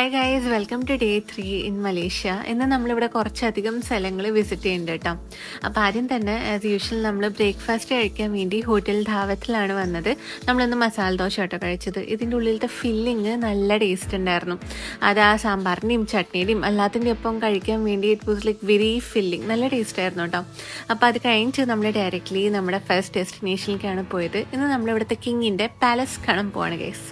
Hi guys, welcome to day 3 in Malaysia. ഇന്ന് നമ്മളിവിടെ കുറച്ചധികം സ്ഥലങ്ങൾ വിസിറ്റ് ചെയ്യുന്നുണ്ട് കേട്ടോ. അപ്പോൾ ആദ്യം തന്നെ ആസ് യൂഷ്വൽ നമ്മൾ ബ്രേക്ക്ഫാസ്റ്റ് കഴിക്കാൻ വേണ്ടി ഹോട്ടൽ ധാവത്തിലാണ് വന്നത്. നമ്മളിന്ന് മസാല ദോശ കേട്ടോ കഴിച്ചത്. ഇതിൻ്റെ ഉള്ളിലത്തെ ഫില്ലിങ് നല്ല ടേസ്റ്റ് ഉണ്ടായിരുന്നു. അത് ആ സാമ്പാറിൻ്റെയും ചട്നിയുടെയും എല്ലാത്തിൻ്റെ ഒപ്പം കഴിക്കാൻ വേണ്ടി it was like very filling. നല്ല ടേസ്റ്റ് ആയിരുന്നു കേട്ടോ. അപ്പോൾ അത് കഴിഞ്ഞിട്ട് നമ്മൾ ഡയറക്റ്റ്ലി നമ്മുടെ ഫസ്റ്റ് ഡെസ്റ്റിനേഷനിലേക്കാണ് പോയത്. ഇന്ന് നമ്മളിവിടുത്തെ കിങ്ങിൻ്റെ പാലസ് കാണാൻ പോവാണ് ഗൈസ്.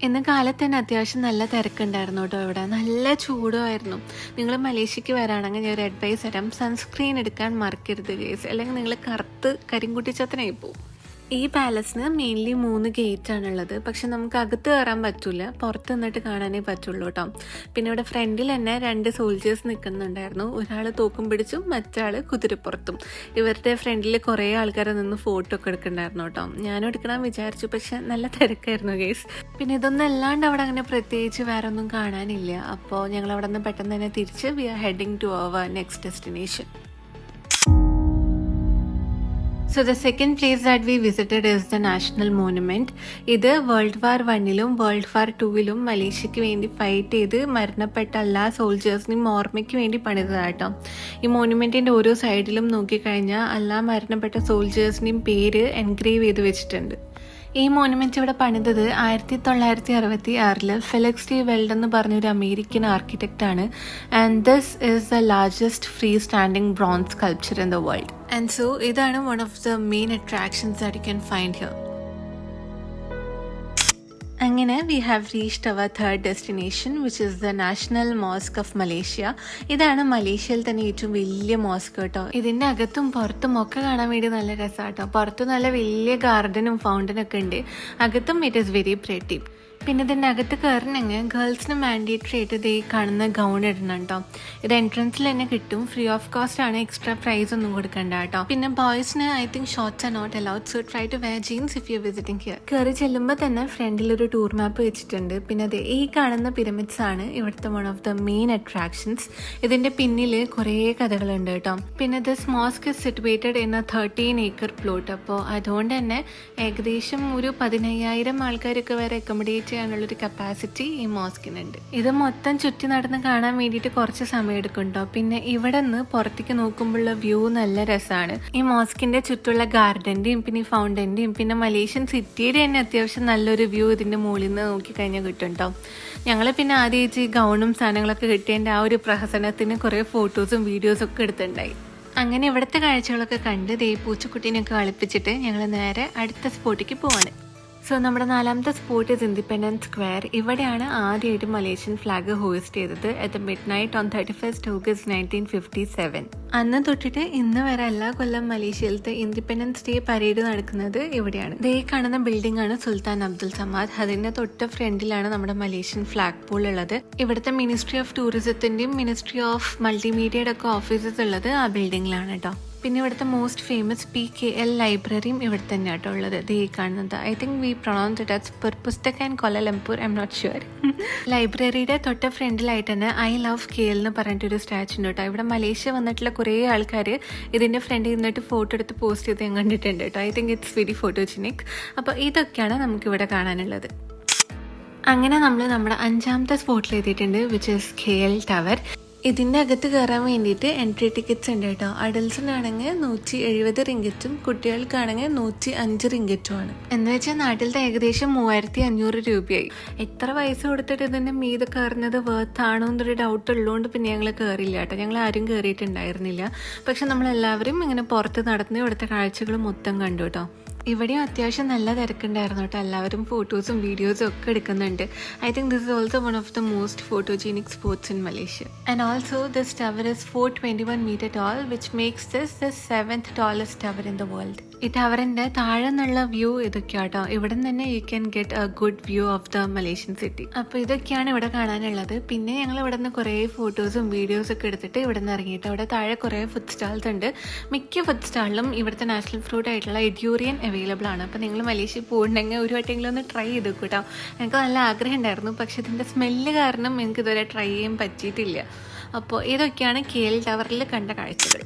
ഇന്ന് കാലത്ത് തന്നെ അത്യാവശ്യം നല്ല തിരക്കുണ്ടായിരുന്നു കേട്ടോ. ഇവിടെ നല്ല ചൂടുമായിരുന്നു. നിങ്ങൾ മലേഷ്യക്ക് വരാണെങ്കിൽ ഞാൻ ഒരു അഡ്വൈസ് തരാം, സൺസ്ക്രീൻ എടുക്കാൻ മറക്കരുത് ഗേസ്, അല്ലെങ്കിൽ നിങ്ങൾ കറുത്ത് കരിങ്കുട്ടിച്ചത്തനായി പോകും. ഈ പാലസിന് മെയിൻലി 3 ഗേറ്റാണുള്ളത്. പക്ഷെ നമുക്ക് അകത്ത് കയറാൻ പറ്റില്ല, പുറത്ത് നിന്നിട്ട് കാണാനേ പറ്റുള്ളൂ കേട്ടോ. പിന്നെ ഇവിടെ ഫ്രണ്ടിൽ തന്നെ 2 സോൾജേഴ്സ് നിൽക്കുന്നുണ്ടായിരുന്നു. ഒരാൾ തോക്കും പിടിച്ചും മറ്റാൾ കുതിരപ്പുറത്തും. ഇവരുടെ ഫ്രണ്ടിൽ കുറേ ആൾക്കാരെ നിന്ന് ഫോട്ടോ ഒക്കെ എടുക്കുന്നുണ്ടായിരുന്നു കേട്ടോ. ഞാനും എടുക്കണം വിചാരിച്ചു, പക്ഷെ നല്ല തിരക്കായിരുന്നു ഗേസ്. പിന്നെ ഇതൊന്നും അല്ലാണ്ട് അവിടെ അങ്ങനെ പ്രത്യേകിച്ച് വേറെ ഒന്നും കാണാനില്ല. അപ്പോൾ ഞങ്ങൾ അവിടെ നിന്ന് പെട്ടെന്ന് തന്നെ തിരിച്ച് we are heading to our next destination. So the second place that we visited is the National Monument. ഇത് വേൾഡ് വാർ 1ലും വേൾഡ് വാർ 2ലും മലേഷ്യക്ക് വേണ്ടി ഫൈറ്റ് ചെയ്ത് മരണപ്പെട്ട എല്ലാ സോൾജേഴ്സിനെയും ഓർമ്മയ്ക്ക് വേണ്ടി പണിതതാട്ടോ. ഈ മോണുമെൻറ്റിൻ്റെ ഓരോ സൈഡിലും നോക്കിക്കഴിഞ്ഞാൽ എല്ലാ മരണപ്പെട്ട സോൾജേഴ്സിനെയും പേര് എൻഗ്രേവ് ചെയ്ത് വെച്ചിട്ടുണ്ട്. ഈ മോണുമെൻറ്റ് ഇവിടെ പണിതത് 1966 ഫെലിക്സ് ടി വെൽഡ് എന്ന് പറഞ്ഞൊരു അമേരിക്കൻ ആർക്കിടെക്റ്റാണ്. And this is the largest free standing bronze sculpture in the world. And so ഇതാണ് one of the main attractions that you can find here. അങ്ങനെ we have reached our third destination which is the National Mosque of Malaysia. ഇതാണ് മലേഷ്യയിൽ തന്നെ ഏറ്റവും വലിയ mosque കേട്ടോ. ഇതിൻ്റെ അകത്തും പുറത്തും ഒക്കെ കാണാൻ വേണ്ടി നല്ല രസമാട്ടോ. പുറത്ത് നല്ല വലിയ ഗാർഡനും ഫൗണ്ടനൊക്കെ ഉണ്ട്. അകത്തും ഇറ്റ് ഈസ് വെരി പ്രെറ്റി. പിന്നെ ഇതിൻ്റെ അകത്ത് കയറണമെങ്കിൽ ഗേൾസിന് മാൻഡേറ്ററി ആയിട്ട് ഇത് കാണുന്ന ഗൗൺ ഇടണം കേട്ടോ. ഇത് എൻട്രൻസിൽ തന്നെ കിട്ടും, ഫ്രീ ഓഫ് കോസ്റ്റ് ആണ്, എക്സ്ട്രാ പ്രൈസ് ഒന്നും കൊടുക്കണ്ട കേട്ടോ. പിന്നെ ബോയ്സിന് I think shorts are not allowed, so try to wear jeans if you visiting here. കയറി ചെല്ലുമ്പോൾ തന്നെ ഫ്രണ്ടിൽ ഒരു ടൂർ മാപ്പ് വെച്ചിട്ടുണ്ട്. പിന്നെ അത് ഈ കാണുന്ന പിരമിഡ്സ് ആണ് ഇവിടുത്തെ one of the main attractions. ഇതിൻ്റെ പിന്നിൽ കുറേ കഥകളുണ്ട് കേട്ടോ. പിന്നെ this mosque is situated in A 13 acre plot. അപ്പോൾ അതുകൊണ്ട് തന്നെ ഏകദേശം ഒരു 15,000 ആൾക്കാരൊക്കെ വരെ അക്കോമഡേറ്റ് ചെയ്യാനുള്ളൊരു കപ്പാസിറ്റി ഈ മോസ്കിനുണ്ട്. ഇത് മൊത്തം ചുറ്റി നടന്ന് കാണാൻ വേണ്ടിയിട്ട് കുറച്ച് സമയം എടുക്കും കേട്ടോ. പിന്നെ ഇവിടെ നിന്ന് പുറത്തേക്ക് നോക്കുമ്പോഴുള്ള വ്യൂ നല്ല രസമാണ്. ഈ മോസ്കിന്റെ ചുറ്റുള്ള ഗാർഡന്റെയും പിന്നെ ഈ ഫൗണ്ടന്റെയും പിന്നെ മലേഷ്യൻ സിറ്റിയുടെ തന്നെ അത്യാവശ്യം നല്ലൊരു വ്യൂ ഇതിന്റെ മുകളിൽ നിന്ന് നോക്കിക്കഴിഞ്ഞാൽ കിട്ടും കേട്ടോ. ഞങ്ങൾ പിന്നെ ആദ്യം ഈ ഗൗണും സാധനങ്ങളൊക്കെ കിട്ടിയതിൻ്റെ ആ ഒരു പ്രഹസനത്തിന് കുറേ ഫോട്ടോസും വീഡിയോസും ഒക്കെ എടുത്തിട്ടുണ്ടായി. അങ്ങനെ ഇവിടുത്തെ കാഴ്ചകളൊക്കെ കണ്ട് ദേ പൂച്ചക്കുട്ടീനൊക്കെ കളിപ്പിച്ചിട്ട് ഞങ്ങൾ നേരെ അടുത്ത സ്പോട്ടിലേക്ക് പോവാണ്. സോ നമ്മുടെ 4ാമത്തെ സ്പോട്ട് ഇസ് ഇൻഡിപെൻഡൻസ് സ്ക്വയർ. ഇവിടെയാണ് ആദ്യമായിട്ട് മലേഷ്യൻ ഫ്ലാഗ് ഹോസ്റ്റ് ചെയ്തത് at midnight on 31st August 1957. അന്ന് തൊട്ടിട്ട് ഇന്ന് വരെ എല്ലാ കൊല്ലം മലേഷ്യയിലത്തെ ഇൻഡിപെൻഡൻസ് ഡേ പരേഡ് നടക്കുന്നത് ഇവിടെയാണ്. ദേ കാണുന്ന ബിൽഡിംഗ് ആണ് സുൽത്താൻ അബ്ദുൽ സമാദ്. അതിന്റെ തൊട്ട് ഫ്രണ്ടിലാണ് നമ്മുടെ മലേഷ്യൻ ഫ്ലാഗ് പോൾ ഉള്ളത്. ഇവിടുത്തെ മിനിസ്ട്രി ഓഫ് ടൂറിസത്തിന്റെയും മിനിസ്ട്രി ഓഫ് മൾട്ടിമീഡിയയുടെ ഒക്കെ ഓഫീസസ് ഉള്ളത് ആ ബിൽഡിംഗിലാണ് കേട്ടോ. പിന്നെ ഇവിടുത്തെ മോസ്റ്റ് ഫേമസ് PKL ലൈബ്രറിയും ഇവിടെ തന്നെ ആട്ടോ ഉള്ളത്. ദേ കാണുന്നത് I think we pronounce it as Pustak and Kuala Lumpur, I am not sure. ലൈബ്രറിയുടെ തൊട്ട ഫ്രണ്ടിലായിട്ട് തന്നെ ഐ ലവ് KL എന്ന് പറഞ്ഞിട്ടൊരു സ്റ്റാച്ചു ഉണ്ട് കേട്ടോ. ഇവിടെ മലേഷ്യ വന്നിട്ടുള്ള കുറേ ആൾക്കാർ ഇതിൻ്റെ ഫ്രണ്ടിൽ നിന്നിട്ട് ഫോട്ടോ എടുത്ത് പോസ്റ്റ് ചെയ്ത് ഞാൻ കണ്ടിട്ടുണ്ട് കേട്ടോ. I think it's very photogenic. അപ്പോൾ ഇതൊക്കെയാണ് നമുക്കിവിടെ കാണാനുള്ളത്. അങ്ങനെ നമ്മൾ നമ്മുടെ 5ാമത്തെ സ്പോട്ടിൽ എത്തിയിട്ടുണ്ട് വിച്ച് ഇസ് KL ടവർ. ഇതിൻ്റെ അകത്ത് കയറാൻ വേണ്ടിയിട്ട് എൻട്രി ടിക്കറ്റ്സ് ഉണ്ട് കേട്ടോ. അഡൽസിനാണെങ്കിൽ 170 റിങ്കറ്റും കുട്ടികൾക്കാണെങ്കിൽ 105 റിങ്കറ്റുമാണ്. എന്ന് വെച്ചാൽ നാട്ടിലത്തെ ഏകദേശം 3500 രൂപയായി. എത്ര പൈസ കൊടുത്തിട്ട് ഇതിൻ്റെ മീതെ കയറുന്നത് വേർത്താണോ എന്നൊരു ഡൗട്ട് ഉള്ളതുകൊണ്ട് പിന്നെ ഞങ്ങൾ കയറില്ല കേട്ടോ. ഞങ്ങൾ ആരും കയറിയിട്ടുണ്ടായിരുന്നില്ല. പക്ഷെ നമ്മളെല്ലാവരും ഇങ്ങനെ പുറത്ത് നടന്ന് ഇവിടുത്തെ കാഴ്ചകൾ മൊത്തം കണ്ടു കേട്ടോ. ഇവിടെയും അത്യാവശ്യം നല്ല തിരക്കുണ്ടായിരുന്നു കേട്ടോ. എല്ലാവരും ഫോട്ടോസും വീഡിയോസും ഒക്കെ എടുക്കുന്നുണ്ട്. I think this is also one of the most photogenic spots in Malaysia. And also this tower is 421 meter tall, which makes this the 7th tallest tower in the world. ഈ ടവറിൻ്റെ താഴെ നിന്നുള്ള വ്യൂ ഇതൊക്കെയാട്ടോ. ഇവിടെ നിന്ന് തന്നെ you can get A good view of the Malaysian city. അപ്പോൾ ഇതൊക്കെയാണ് ഇവിടെ കാണാനുള്ളത്. പിന്നെ ഞങ്ങൾ ഇവിടെ നിന്ന് കുറേ ഫോട്ടോസും വീഡിയോസും ഒക്കെ എടുത്തിട്ട് ഇവിടെ നിന്ന് ഇറങ്ങിയിട്ട് അവിടെ താഴെ കുറേ ഫുഡ് സ്റ്റാൾസ് ഉണ്ട്. മിക്ക ഫുഡ് സ്റ്റാളിലും ഇവിടുത്തെ നാഷണൽ ഫ്രൂട്ട് ആയിട്ടുള്ള എഡ്യൂറിയൻ അവൈലബിൾ ആണ്. അപ്പോൾ നിങ്ങൾ മലേഷ്യ പോകുന്നുണ്ടെങ്കിൽ ഒരു വട്ടെങ്കിലും ഒന്ന് ട്രൈ ചെയ്ത് കേട്ടോ. എനിക്ക് നല്ല ആഗ്രഹം ഉണ്ടായിരുന്നു, പക്ഷെ ഇതിൻ്റെ സ്മെല്ല് കാരണം എനിക്ക് ഇതുവരെ ട്രൈ ചെയ്യാൻ പറ്റിയിട്ടില്ല. അപ്പോൾ ഇതൊക്കെയാണ് KL ടവറിൽ കണ്ട കാഴ്ചകൾ.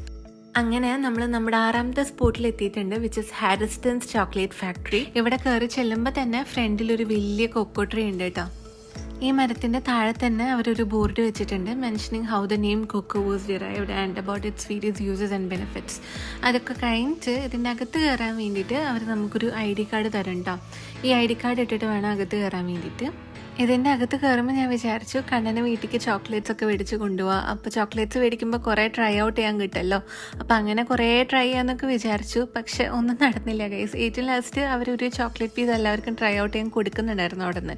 അങ്ങനെ നമ്മൾ നമ്മുടെ 6ാമത്തെ സ്പോട്ടിൽ എത്തിയിട്ടുണ്ട് വിച്ച് ഇസ് ഹാരിസ്റ്റൺസ് ചോക്ലേറ്റ് ഫാക്ടറി. ഇവിടെ കയറി ചെല്ലുമ്പോൾ തന്നെ ഫ്രണ്ടിൽ ഒരു വലിയ കൊക്കോ ട്രീ ഉണ്ട് കേട്ടോ. ഈ മരത്തിൻ്റെ താഴെ തന്നെ അവരൊരു ബോർഡ് വെച്ചിട്ടുണ്ട് mentioning how the name cocoa was derived and about its various uses and benefits. അതൊക്കെ കഴിഞ്ഞിട്ട് ഇതിൻ്റെ അകത്ത് കയറാൻ വേണ്ടിയിട്ട് അവർ നമുക്കൊരു ID കാർഡ് തരും കേട്ടോ. ഈ ID കാർഡ് ഇട്ടിട്ട് വേണം അകത്ത് കയറാൻ വേണ്ടിയിട്ട്. ഇതിൻ്റെ അകത്ത് കയറുമ്പോൾ ഞാൻ വിചാരിച്ചു കണ്ണന് വീട്ടിലേക്ക് ചോക്ലേറ്റ്സ് ഒക്കെ മേടിച്ച് കൊണ്ടുപോകാം. അപ്പോൾ ചോക്ലേറ്റ്സ് മേടിക്കുമ്പോൾ കുറേ ട്രൈ ഔട്ട് ചെയ്യാൻ കിട്ടുമല്ലോ. അപ്പോൾ അങ്ങനെ കുറേ ട്രൈ ചെയ്യാമെന്നൊക്കെ വിചാരിച്ചു. പക്ഷെ ഒന്നും നടന്നില്ല ഗൈസ്. ഏറ്റവും ലാസ്റ്റ് അവരൊരു ചോക്ലേറ്റ് പീസ് എല്ലാവർക്കും ട്രൈ ഔട്ട് ചെയ്യാൻ കൊടുക്കുന്നുണ്ടായിരുന്നു അവിടെ നിന്ന്.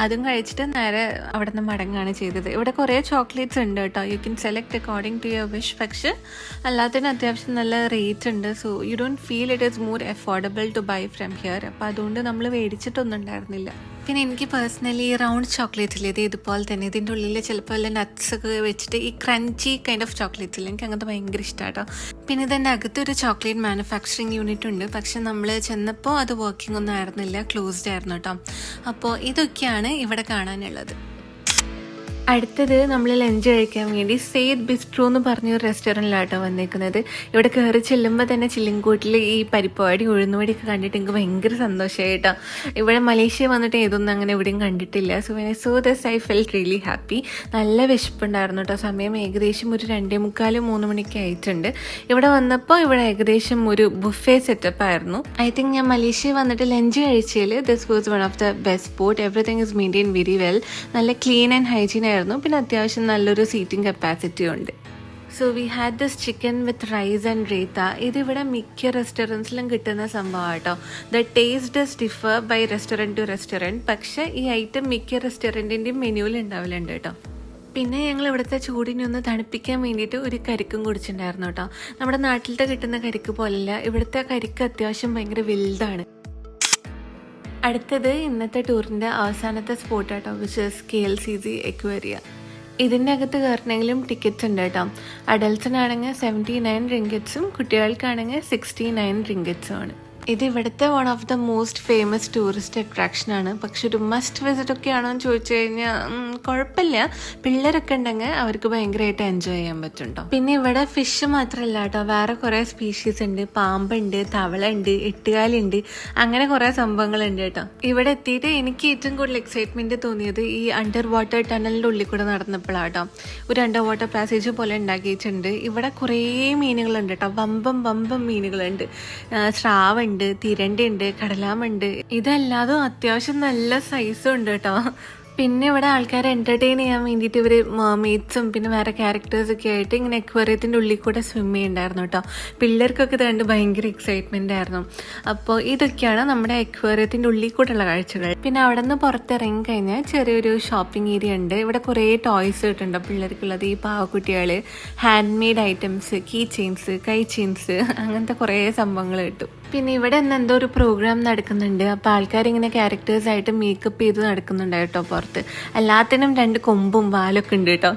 അതും കഴിച്ചിട്ട് നേരെ അവിടെ നിന്ന് മടങ്ങാണ് ചെയ്തത്. ഇവിടെ കുറേ ചോക്ലേറ്റ്സ് ഉണ്ട് കേട്ടോ. You can select according to your wish. പക്ഷെ എല്ലാത്തിനും അത്യാവശ്യം നല്ല റേറ്റ് ഉണ്ട്. So you don't feel it is more affordable to buy from here. അപ്പോൾ അതുകൊണ്ട് നമ്മൾ മേടിച്ചിട്ടൊന്നും ഉണ്ടായിരുന്നില്ല. പിന്നെ എനിക്ക് പേഴ്സണലി ഈ റൗണ്ട് ചോക്ലേറ്റ്സിൽ ഇതുപോലെ തന്നെ ഇതിൻ്റെ ഉള്ളിൽ ചിലപ്പോൾ വല്ല നട്ട്സ് ഒക്കെ വെച്ചിട്ട് ഈ ക്രഞ്ചി കൈൻഡ് ഓഫ് ചോക്ലേറ്റ്സിൽ എനിക്ക് അങ്ങനത്തെ ഭയങ്കര ഇഷ്ടമാട്ടോ. പിന്നെ ഇതിൻ്റെ അകത്തൊരു ചോക്ലേറ്റ് മാനുഫാക്ചറിങ് യൂണിറ്റ് ഉണ്ട്. പക്ഷെ നമ്മൾ ചെന്നപ്പോൾ അത് വർക്കിംഗ് ഒന്നും ആയിരുന്നില്ല, ക്ലോസ്ഡ് ആയിരുന്നു കേട്ടോ. അപ്പോൾ ഇതൊക്കെയാണ് ഇവിടെ കാണാനുള്ളത്. അടുത്തത് നമ്മൾ ലഞ്ച് കഴിക്കാൻ വേണ്ടി സെയ്ദ് ബിസ്ട്രോ എന്ന് പറഞ്ഞൊരു റെസ്റ്റോറൻറ്റിലാട്ടോ വന്നേക്കുന്നത്. ഇവിടെ കയറി ചെല്ലുമ്പോൾ തന്നെ ചില്ലിൻകൂട്ടിൽ ഈ പരിപ്പാടി ഉഴുന്നുവടിയൊക്കെ കണ്ടിട്ട് എനിക്ക് ഭയങ്കര സന്തോഷമായി കേട്ടോ. ഇവിടെ മലേഷ്യ വന്നിട്ട് ഏതൊന്നും അങ്ങനെ എവിടെയും കണ്ടിട്ടില്ല. So when I so this I felt really happy. നല്ല വിശപ്പുണ്ടായിരുന്നു കേട്ടോ. സമയം ഏകദേശം ഒരു 2:45-3 മണിക്ക് ആയിട്ടുണ്ട്. ഇവിടെ വന്നപ്പോൾ ഇവിടെ ഏകദേശം ഒരു ബുഫേ സെറ്റപ്പ് ആയിരുന്നു. ഐ തിങ്ക് ഞാൻ മലേഷ്യ വന്നിട്ട് ലഞ്ച് കഴിച്ചതിൽ this was one of the best spot. Everything is maintain very well. നല്ല ക്ലീൻ ആൻഡ് ഹൈജീൻ ആയിരുന്നു. പിന്നെ അത്യാവശ്യം നല്ലൊരു സീറ്റിംഗ് കപ്പാസിറ്റി ഉണ്ട്. So we had this chicken with rice and raita. ഇതിവിടെ മിക്ക റെസ്റ്റോറൻറ്റ്സിലും കിട്ടുന്ന സംഭവമാണ് കേട്ടോ. The taste does differ by restaurant to restaurant. പക്ഷേ ഈ ഐറ്റം മിക്ക റെസ്റ്റോറൻറ്റിൻ്റെയും മെനുവിൽ ഉണ്ടാവലുണ്ട് കേട്ടോ. പിന്നെ ഞങ്ങൾ ഇവിടുത്തെ ചൂടിനെ ഒന്ന് തണുപ്പിക്കാൻ വേണ്ടിയിട്ട് ഒരു കരിക്കും കുടിച്ചിട്ടുണ്ടായിരുന്നു കേട്ടോ. നമ്മുടെ നാട്ടിലത്തെ കിട്ടുന്ന കരിക്ക് പോലല്ല, ഇവിടുത്തെ കരിക്ക് അത്യാവശ്യം ഭയങ്കര വലുതാണ്. അടുത്തത് ഇന്നത്തെ ടൂറിൻ്റെ അവസാനത്തെ സ്പോട്ടാട്ടോ, വിച്ച് ഇസ് KLCC എക്വേറിയ. ഇതിൻ്റെ അകത്ത് കയറണമെങ്കിലും ടിക്കറ്റ്സ് ഉണ്ട് കേട്ടോ. അഡൽട്ട്സിനാണെങ്കിൽ 79 റിങ്കറ്റ്സും കുട്ടികൾക്കാണെങ്കിൽ 69 റിങ്കറ്റ്സും ആണ്. ഇത് ഇവിടുത്തെ one of the most famous tourist അട്രാക്ഷനാണ്. പക്ഷെ ഒരു മസ്റ്റ് വിസിറ്റ് ഒക്കെ ആണോ എന്ന് ചോദിച്ചു കഴിഞ്ഞാൽ കുഴപ്പമില്ല. പിള്ളേരൊക്കെ ഉണ്ടെങ്കിൽ അവർക്ക് ഭയങ്കരമായിട്ട് എൻജോയ് ചെയ്യാൻ പറ്റുണ്ടോ. പിന്നെ ഇവിടെ ഫിഷ് മാത്രമല്ല കേട്ടോ, വേറെ കുറേ സ്പീഷീസ് ഉണ്ട്. പാമ്പുണ്ട്, തവള ഉണ്ട്, എട്ടുകാലുണ്ട്, അങ്ങനെ കുറേ സംഭവങ്ങളുണ്ട് കേട്ടോ. ഇവിടെ എത്തിയിട്ട് എനിക്ക് ഏറ്റവും കൂടുതൽ എക്സൈറ്റ്മെൻറ്റ് തോന്നിയത് ഈ അണ്ടർ വാട്ടർ ടണലിൻ്റെ ഉള്ളിൽ കൂടെ നടന്നപ്പോഴാട്ടോ. ഒരു അണ്ടർ വാട്ടർ പാസേജ് പോലെ ഉണ്ടാക്കിയിട്ടുണ്ട്. ഇവിടെ കുറേ മീനുകളുണ്ട് കേട്ടോ. വമ്പം മീനുകളുണ്ട്. സ്രാവുണ്ട്, തിരണ്ടുണ്ട്, കടലാമുണ്ട്. ഇതല്ലാതെ അത്യാവശ്യം നല്ല സൈസും ഉണ്ട് കേട്ടോ. പിന്നെ ഇവിടെ ആൾക്കാരെ എൻ്റർടൈൻ ചെയ്യാൻ വേണ്ടിയിട്ട് ഇവർ മെർമെയ്ഡ്സും പിന്നെ വേറെ ക്യാരക്ടേഴ്സൊക്കെ ആയിട്ട് ഇങ്ങനെ അക്വേറിയത്തിൻ്റെ ഉള്ളിൽ കൂടെ സ്വിം ചെയ്യുന്നുണ്ടായിരുന്നു കേട്ടോ. പിള്ളേർക്കൊക്കെ ഇത് കണ്ട് ഭയങ്കര എക്സൈറ്റ്മെൻ്റ് ആയിരുന്നു. അപ്പോൾ ഇതൊക്കെയാണ് നമ്മുടെ അക്വേറിയത്തിൻ്റെ ഉള്ളിൽ കൂടെയുള്ള കാഴ്ചകൾ. പിന്നെ അവിടെ നിന്ന് പുറത്തിറങ്ങി കഴിഞ്ഞാൽ ചെറിയൊരു ഷോപ്പിംഗ് ഏരിയ ഉണ്ട്. ഇവിടെ കുറേ ടോയ്സ് കിട്ടുന്നുണ്ട് പിള്ളേർക്കുള്ളത്. ഈ പാവക്കുട്ടികൾ, hand made items, key chains, കൈ ചെയിൻസ്, അങ്ങനത്തെ കുറേ സംഭവങ്ങൾ കിട്ടും. പിന്നെ ഇവിടെ നിന്ന് എന്തോ ഒരു പ്രോഗ്രാം നടക്കുന്നുണ്ട്. അപ്പോൾ ആൾക്കാരിങ്ങനെ ക്യാരക്ടേഴ്സായിട്ട് മേക്കപ്പ് ചെയ്ത് നടക്കുന്നുണ്ട് കേട്ടോ പുറത്ത്. എല്ലാത്തിനും 2 കൊമ്പും വാലൊക്കെ ഉണ്ട് കേട്ടോ.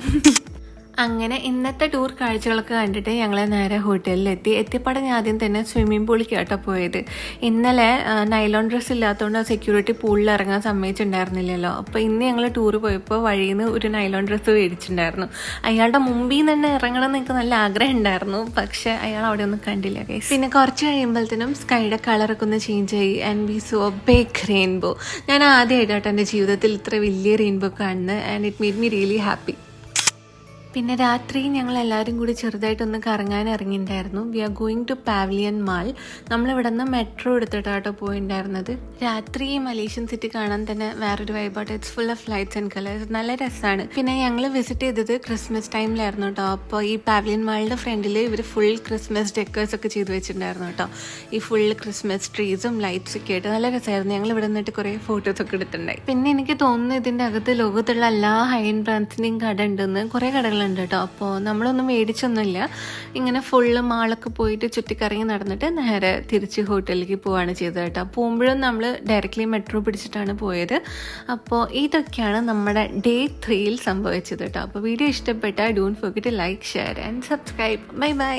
അങ്ങനെ ഇന്നത്തെ ടൂർ കാഴ്ചകളൊക്കെ കണ്ടിട്ട് ഞങ്ങൾ നേരെ ഹോട്ടലിലെത്തി. എത്തിയപ്പാടെ ഞാൻ ആദ്യം തന്നെ സ്വിമ്മിംഗ് പൂളിലേക്ക് കേട്ടോ പോയത്. ഇന്നലെ നൈലോൺ ഡ്രസ്സ് ഇല്ലാത്തതുകൊണ്ട് സെക്യൂരിറ്റി പൂളിൽ ഇറങ്ങാൻ സമ്മതിച്ചിട്ടുണ്ടായിരുന്നില്ലല്ലോ. അപ്പോൾ ഇന്ന് ഞങ്ങൾ ടൂർ പോയപ്പോൾ വഴിയിൽ നിന്ന് ഒരു നൈലോൺ ഡ്രസ്സ് മേടിച്ചിട്ടുണ്ടായിരുന്നു. അയാളുടെ മുമ്പിൽ നിന്ന് തന്നെ ഇറങ്ങണം എന്ന് എനിക്ക് നല്ല ആഗ്രഹം ഉണ്ടായിരുന്നു. പക്ഷേ അയാൾ അവിടെ ഒന്നും കണ്ടില്ല ഗൈസ്. പിന്നെ കുറച്ച് കഴിയുമ്പോഴത്തേനും സ്കൈയുടെ കളറൊക്കെ ഒന്ന് ചേഞ്ച് ആയി and we saw big rainbow. ഞാൻ ആദ്യമായിട്ടാട്ടോ എൻ്റെ ജീവിതത്തിൽ ഇത്ര വലിയ റെയിൻബോ കാണുന്നത് and it made me really happy. പിന്നെ രാത്രി ഞങ്ങൾ എല്ലാവരും കൂടി ചെറുതായിട്ടൊന്ന് കറങ്ങാൻ ഇറങ്ങിയിട്ടുണ്ടായിരുന്നു. We are going to Pavilion mall. നമ്മളിവിടെ നിന്ന് മെട്രോ എടുത്തിട്ടാട്ടോ പോയിട്ടുണ്ടായിരുന്നത്. രാത്രി മലേഷ്യൻ സിറ്റി കാണാൻ തന്നെ വേറൊരു വൈബാട്ടോ. It's full of lights and colours. നല്ല രസമാണ്. പിന്നെ ഞങ്ങൾ വിസിറ്റ് ചെയ്തത് ക്രിസ്മസ് ടൈമിലായിരുന്നു കേട്ടോ. അപ്പോൾ ഈ പാവലിയൻ മാളിൻ്റെ ഫ്രണ്ടിൽ ഇവർ ഫുൾ ക്രിസ്മസ് ഡെക്കേഴ്സ് ഒക്കെ ചെയ്ത് വെച്ചിട്ടുണ്ടായിരുന്നു കേട്ടോ. ഈ ഫുൾ ക്രിസ്മസ് ട്രീസും ലൈറ്റ്സ് ഒക്കെ ആയിട്ട് നല്ല രസമായിരുന്നു. ഞങ്ങൾ ഇവിടെ നിന്നിട്ട് കുറേ ഫോട്ടോസൊക്കെ എടുത്തിട്ടുണ്ടായി. പിന്നെ എനിക്ക് തോന്നുന്നു ഇതിൻ്റെ അകത്ത് ലോകത്തുള്ള എല്ലാ ഹൈ എൻഡ് ബ്രാൻഡ്സിൻ്റെയും കട ഉണ്ടെന്ന്. കുറേ കടകൾ ഉണ്ട് കേട്ടോ. അപ്പോൾ നമ്മളൊന്നും മേടിച്ചൊന്നുമില്ല. ഇങ്ങനെ ഫുള്ള് മാളൊക്കെ പോയിട്ട് ചുറ്റിക്കറങ്ങി നടന്നിട്ട് നേരെ തിരിച്ച് ഹോട്ടലിലേക്ക് പോവുകയാണ് ചെയ്തത് കേട്ടോ. പോകുമ്പോഴും നമ്മൾ ഡയറക്റ്റ്ലി മെട്രോ പിടിച്ചിട്ടാണ് പോയത്. അപ്പോൾ ഇതൊക്കെയാണ് നമ്മുടെ ഡേ 3ൽ സംഭവിച്ചത് കേട്ടോ. അപ്പോൾ വീഡിയോ ഇഷ്ടപ്പെട്ടാൽ don't forget to like, share and subscribe. Bye by.